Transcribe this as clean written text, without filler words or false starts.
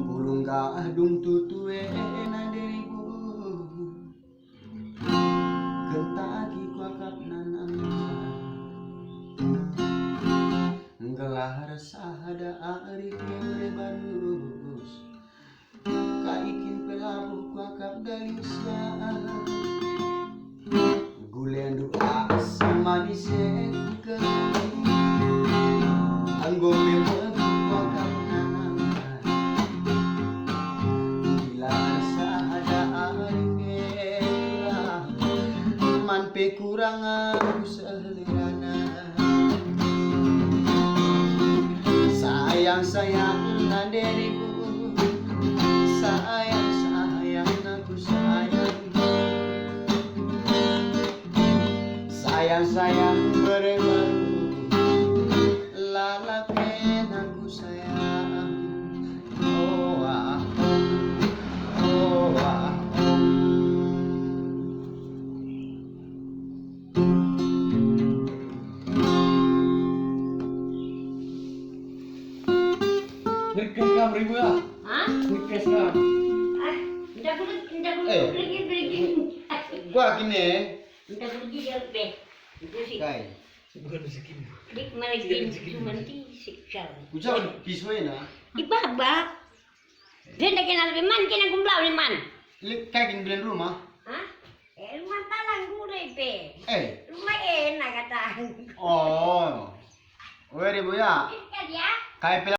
Bulung gadung tutue na diribu kentagi kuakap nanama gelar sahada ari kemre barus kaikin pelabuh kuakap galisa gulen doa semanisek ke anggo memang kuakap nanama gelar sahada ari kemre manpe kurang aku selerana sayang na diriku sayang aku sayang berbaru lalaken aku sayang oh ah oh ah Ngekas kam ribu ya? Hah? Ngekas kam. Ah, tidak pergi. gua kini Tidak pergi dia be. Itu sih. kai Bukan miskin. Dik malikin cuma ti siksa. ucap piswe na Ibaba. Dia nak kenal be man kena kumblau ni man. kai kin bilen rumah Hah? Rumah talang gure be. Rumah enak kata. oh where bu ya Ikat ya. kai